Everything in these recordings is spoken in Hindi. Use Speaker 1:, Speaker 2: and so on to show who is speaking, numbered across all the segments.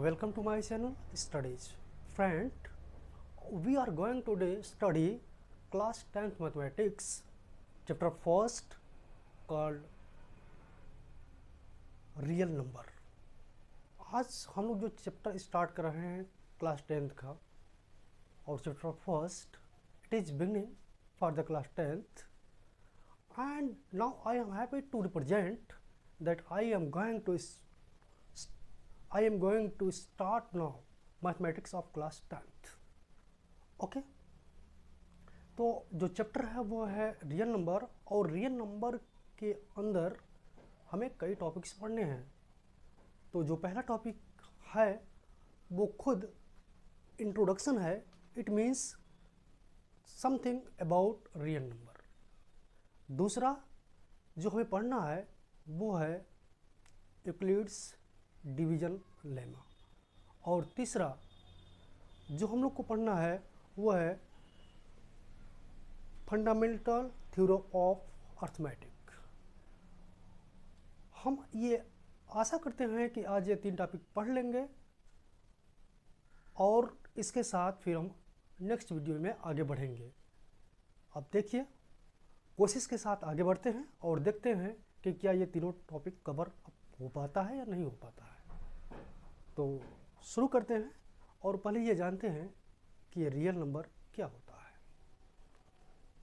Speaker 1: Welcome to my channel Studies. Friend, we are going today study class 10th mathematics chapter first called real number. आज हम लोग जो चैप्टर स्टार्ट कर रहे हैं क्लास 10th का और chapter first it is beginning for the class 10th and now I am happy to represent that I am going to start now mathematics of class 10th. Okay तो जो चैप्टर है वो है रियल नंबर और रियल नंबर के अंदर हमें कई टॉपिक्स पढ़ने हैं। तो जो पहला टॉपिक है वो खुद इंट्रोडक्शन है, it means something about real number. दूसरा जो हमें पढ़ना है वो है यूक्लिड्स डिवीजन लेमा और तीसरा जो हम लोग को पढ़ना है वो है फंडामेंटल थ्योरम ऑफ अर्थमेटिक। हम ये आशा करते हैं कि आज ये 3 टॉपिक पढ़ लेंगे और इसके साथ फिर हम नेक्स्ट वीडियो में आगे बढ़ेंगे। अब देखिए, कोशिश के साथ आगे बढ़ते हैं और देखते हैं कि क्या ये तीनों टॉपिक कवर हो पाता है या नहीं हो पाता है। तो शुरू करते हैं और पहले ये जानते हैं कि रियल नंबर क्या होता है।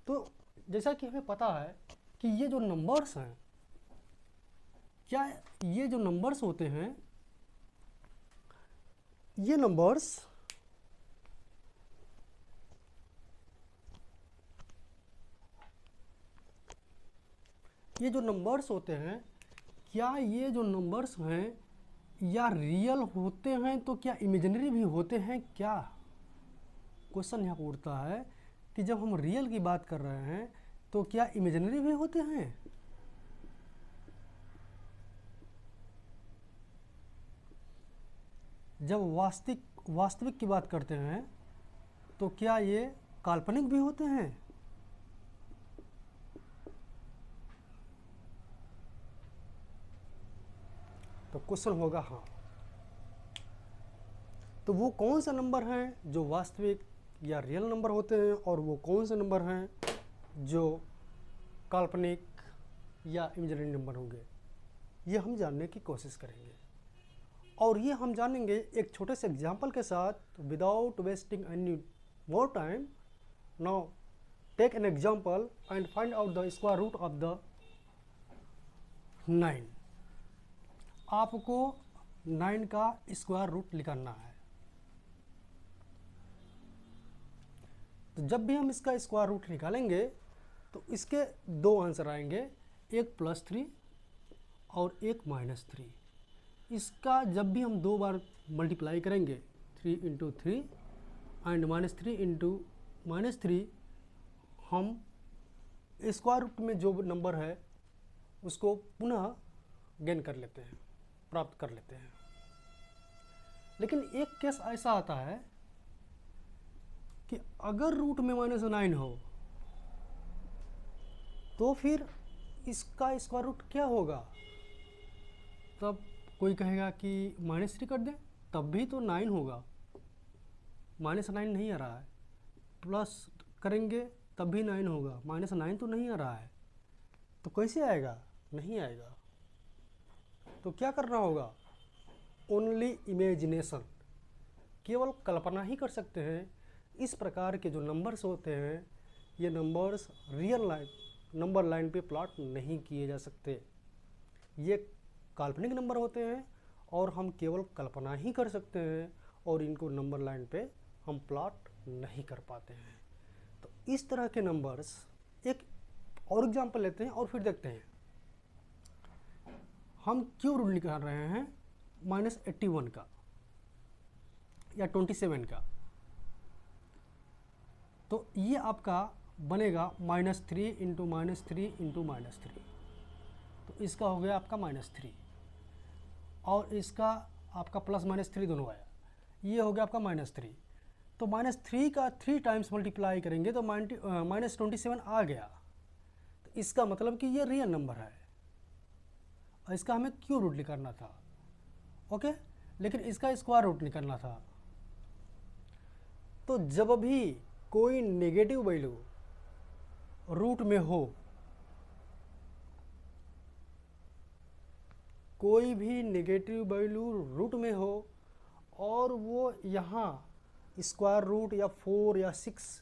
Speaker 1: तो जैसा कि हमें पता है कि ये जो नंबर्स हैं, क्या ये जो नंबर्स होते हैं, ये नंबर्स होते हैं, क्या ये जो नंबर्स हैं या रियल होते हैं तो क्या इमेजिनरी भी होते हैं? क्या क्वेश्चन यहाँ पर उठता है कि जब हम रियल की बात कर रहे हैं तो क्या इमेजिनरी भी होते हैं? जब वास्तविक की बात करते हैं तो क्या ये काल्पनिक भी होते हैं? तो क्वेश्चन होगा हाँ। तो वो कौन सा नंबर हैं जो वास्तविक या रियल नंबर होते हैं और वो कौन से नंबर हैं जो काल्पनिक या इमेजिनरी नंबर होंगे, ये हम जानने की कोशिश करेंगे। और ये हम जानेंगे एक छोटे से एग्जाम्पल के साथ, without wasting any more time. Now take an example and find out the square root of the 9। आपको 9 का स्क्वायर रूट निकालना है। तो जब भी हम इसका स्क्वायर रूट निकालेंगे तो इसके 2 आंसर आएंगे, एक +3 और एक -3। इसका जब भी हम 2 बार मल्टीप्लाई करेंगे, 3 × 3 एंड -3 × -3, हम स्क्वायर रूट में जो नंबर है उसको पुनः गेन कर लेते हैं, प्राप्त कर लेते हैं। लेकिन एक केस ऐसा आता है कि अगर रूट में -9 हो तो फिर इसका स्क्वायर रूट क्या होगा? तब कोई कहेगा कि -3 कर दें, तब भी तो 9 होगा। -9 नहीं आ रहा है, प्लस करेंगे तब भी 9 होगा, -9 तो नहीं आ रहा है, तो कैसे आएगा? नहीं आएगा। तो क्या करना होगा? ओनली इमेजिनेशन, केवल कल्पना ही कर सकते हैं। इस प्रकार के जो नंबर्स होते हैं, ये नंबर्स रियल नंबर लाइन पे प्लॉट नहीं किए जा सकते। ये काल्पनिक नंबर होते हैं और हम केवल कल्पना ही कर सकते हैं और इनको नंबर लाइन पे हम प्लॉट नहीं कर पाते हैं। तो इस तरह के नंबर्स, एक और एग्जांपल लेते हैं और फिर देखते हैं। हम क्यों रूट निकाल रहे हैं -81 का या 27 का, तो ये आपका बनेगा -3 × -3 × -3। तो इसका हो गया आपका -3 और इसका आपका +-3 दोनों आया, ये हो गया आपका -3। तो -3 का 3 टाइम्स मल्टीप्लाई करेंगे तो -27 आ गया। तो इसका मतलब कि ये रियल नंबर है और इसका हमें क्यों रूट निकालना था। ओके, लेकिन इसका स्क्वायर रूट निकालना था। तो जब भी कोई नेगेटिव वैल्यू रूट में हो, कोई भी नेगेटिव वैल्यू रूट में हो और वो यहाँ स्क्वायर रूट या 4 या 6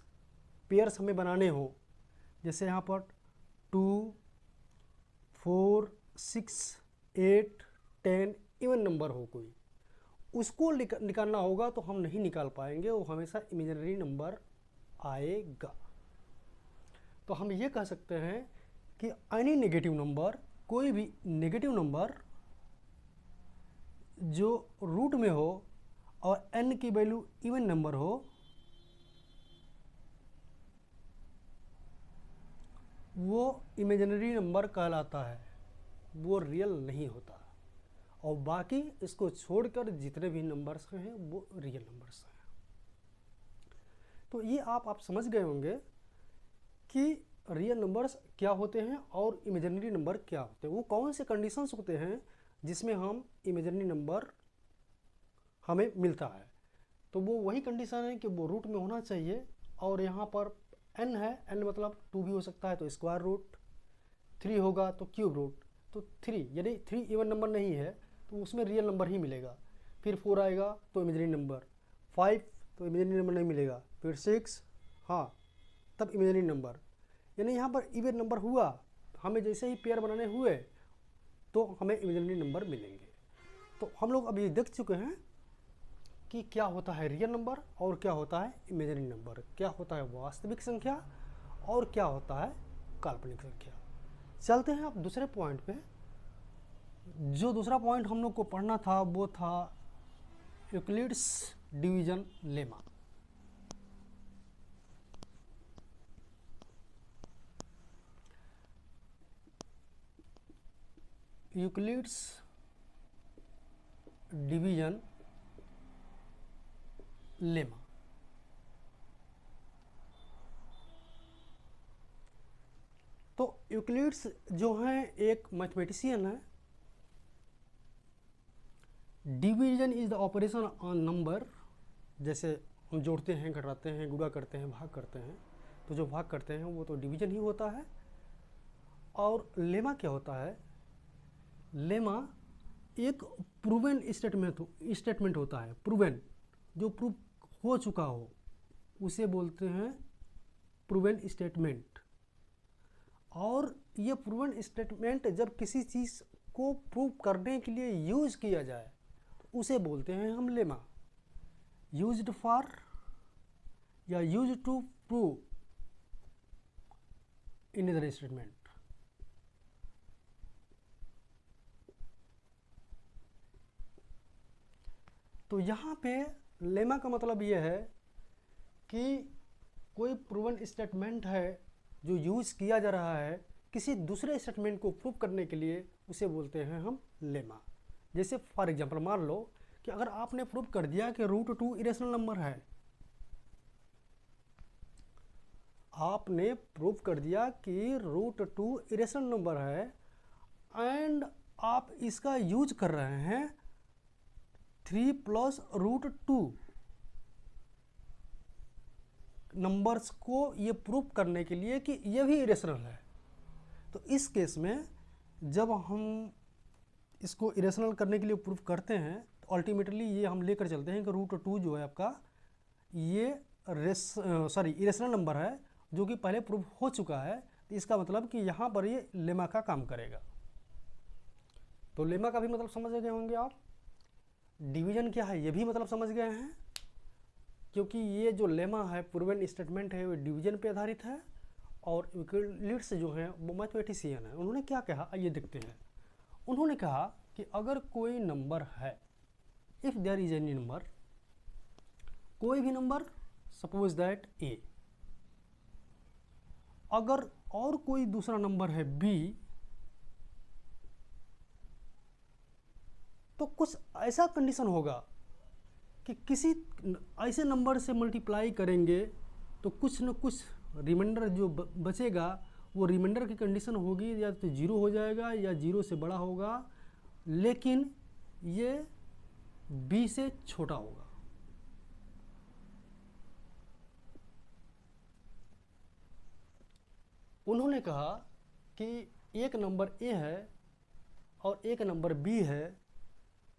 Speaker 1: पेयर्स हमें बनाने हो, जैसे यहाँ पर 2, 4, 6, 8, 10 इवन नंबर हो कोई, उसको निकालना होगा तो हम नहीं निकाल पाएंगे, वो हमेशा इमेजिनरी नंबर आएगा। तो हम ये कह सकते हैं कि एनी नेगेटिव नंबर, कोई भी नेगेटिव नंबर जो रूट में हो और n की वैल्यू इवन नंबर हो, वो इमेजिनरी नंबर कहलाता है, वो रियल नहीं होता। और बाकी इसको छोड़कर जितने भी नंबर्स हैं वो रियल नंबर्स हैं। तो ये आप समझ गए होंगे कि रियल नंबर्स क्या होते हैं और इमेजिनरी नंबर क्या होते हैं, वो कौन से कंडीशंस होते हैं जिसमें हम इमेजिनरी नंबर हमें मिलता है। तो वो वही कंडीशन है कि वो रूट में होना चाहिए, और यहाँ पर n है, n मतलब 2 भी हो सकता है तो स्क्वायर रूट, 3 होगा तो क्यूब रूट, तो 3 यानी 3 इवन नंबर नहीं है तो उसमें रियल नंबर ही मिलेगा। फिर 4 आएगा तो इमेजिनरी नंबर, 5 तो इमेजिनरी नंबर नहीं मिलेगा, फिर 6 हाँ तब इमेजिनरी नंबर। यानी यहाँ पर इवन नंबर हुआ, हमें जैसे ही पेयर बनाने हुए तो हमें इमेजिनरी नंबर मिलेंगे। तो हम लोग अभी देख चुके हैं कि क्या होता है रियल नंबर और क्या होता है इमेजिनरी नंबर, क्या होता है वास्तविक संख्या और क्या होता है काल्पनिक संख्या। चलते हैं अब दूसरे पॉइंट पे। जो दूसरा पॉइंट हम लोग को पढ़ना था वो था Euclid's division lemma. Euclid's division lemma. तो यूक्लिड्स जो हैं एक मैथमेटिशियन है। Division is the operation on number, जैसे हम जोड़ते हैं, घटाते हैं, गुणा करते हैं, भाग करते हैं, तो जो भाग करते हैं वो तो डिवीजन ही होता है। और लेमा क्या होता है? लेमा एक प्रूवन स्टेटमेंट होता है। प्रूवन जो प्रूव हो चुका हो उसे बोलते हैं प्रूवन स्टेटमेंट। और ये प्रूवन स्टेटमेंट जब किसी चीज़ को प्रूव करने के लिए यूज किया जाए तो उसे बोलते हैं हम लेमा। यूज्ड फॉर या use to prove in other statement. तो यहाँ पे लेमा का मतलब ये है कि कोई प्रूवन स्टेटमेंट है जो यूज़ किया जा रहा है किसी दूसरे स्टेटमेंट को प्रूव करने के लिए, उसे बोलते हैं हम लेमा। जैसे फॉर एग्जांपल मान लो कि अगर आपने प्रूव कर दिया कि √2 इरेशनल नंबर है, आपने प्रूव कर दिया कि √2 इरेशनल नंबर है एंड आप इसका यूज कर रहे हैं 3 + √2 नंबर्स को ये प्रूव करने के लिए कि ये भी इरेशनल है। तो इस केस में जब हम इसको इरेशनल करने के लिए प्रूव करते हैं तो अल्टीमेटली ये हम लेकर चलते हैं कि √2 जो है आपका ये इरेशनल नंबर है जो कि पहले प्रूव हो चुका है। तो इसका मतलब कि यहाँ पर ये लेमा का काम करेगा। तो लेमा का भी मतलब समझ गए होंगे आप। डिवीजन क्या है ये भी मतलब समझ गए हैं, क्योंकि ये जो लेमा है प्रूवन स्टेटमेंट है वो डिवीजन पे आधारित है। और यूक्लिड्स जो हैं वो मैथमेटिशियन है, उन्होंने क्या कहा आइए देखते हैं। उन्होंने कहा कि अगर कोई नंबर है, if there is any number, कोई भी नंबर, सपोज दैट a, अगर और कोई दूसरा नंबर है b, तो कुछ ऐसा कंडीशन होगा कि किसी ऐसे नंबर से मल्टीप्लाई करेंगे तो कुछ न कुछ रिमाइंडर जो बचेगा वो रिमाइंडर की कंडीशन होगी या तो 0 हो जाएगा या 0 से बड़ा होगा। लेकिन ये बी से छोटा होगा। उन्होंने कहा कि एक नंबर ए है और एक नंबर बी है,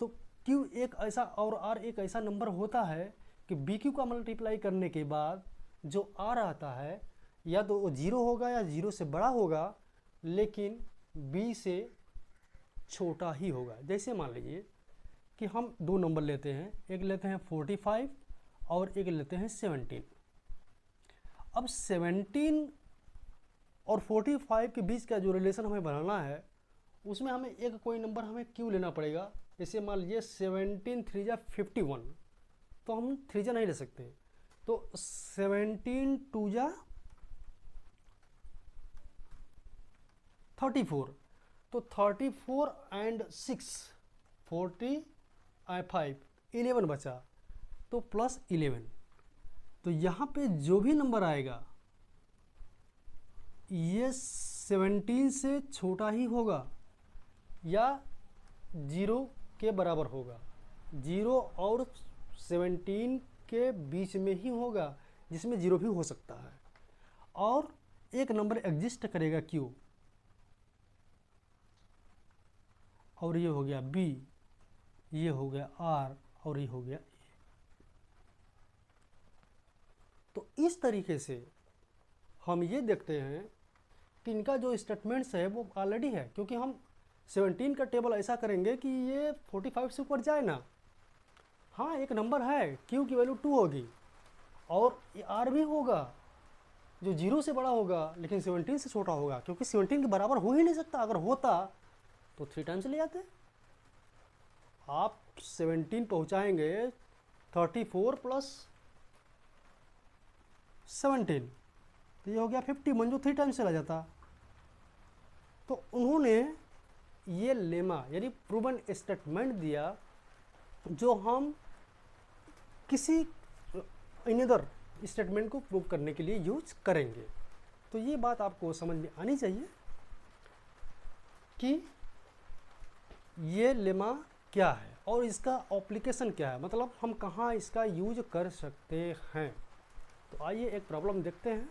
Speaker 1: तो क्यू एक ऐसा और आर एक ऐसा नंबर होता है कि बी क्यू का मल्टीप्लाई करने के बाद जो आर आता है या तो वो जीरो होगा या जीरो से बड़ा होगा, लेकिन बी से छोटा ही होगा। जैसे मान लीजिए कि हम दो नंबर लेते हैं, एक लेते हैं 45 और एक लेते हैं 17। अब 17 और 45 के बीच का जो रिलेशन हमें बनाना है, उसमें हमें एक कोई नंबर हमें क्यों लेना पड़ेगा। जैसे मान लीजिए 17 3 जा 51, तो हम 3 जा नहीं ले सकते, तो 17 2 जा 34, तो 34 एंड 6 45 11 बचा, तो प्लस 11। तो यहाँ पे जो भी नंबर आएगा ये 17 से छोटा ही होगा या जीरो के बराबर होगा। जीरो और 17 के बीच में ही होगा, जिसमें जीरो भी हो सकता है। और एक नंबर एग्जिस्ट करेगा क्यू, और ये हो गया बी, ये हो गया आर और ये हो गया ए। तो इस तरीके से हम ये देखते हैं कि इनका जो स्टेटमेंट्स है वो ऑलरेडी है, क्योंकि हम 17 का टेबल ऐसा करेंगे कि ये 45 से ऊपर जाए ना। हाँ, एक नंबर है क्यू की वैल्यू 2 होगी और ये आर भी होगा जो जीरो से बड़ा होगा, लेकिन 17 से छोटा होगा, क्योंकि 17 के बराबर हो ही नहीं सकता। अगर होता तो 3 टाइम्स ले जाते। आप 17 पहुंचाएंगे 34 प्लस 17, तो ये हो गया 51 जो 3 टाइम्स चला जाता। तो उन्होंने ये लेमा यानी प्रूवन स्टेटमेंट दिया जो हम किसी अनदर स्टेटमेंट को प्रूव करने के लिए यूज करेंगे। तो ये बात आपको समझ में आनी चाहिए कि ये लेमा क्या है और इसका एप्लीकेशन क्या है, मतलब हम कहाँ इसका यूज कर सकते हैं। तो आइए एक प्रॉब्लम देखते हैं।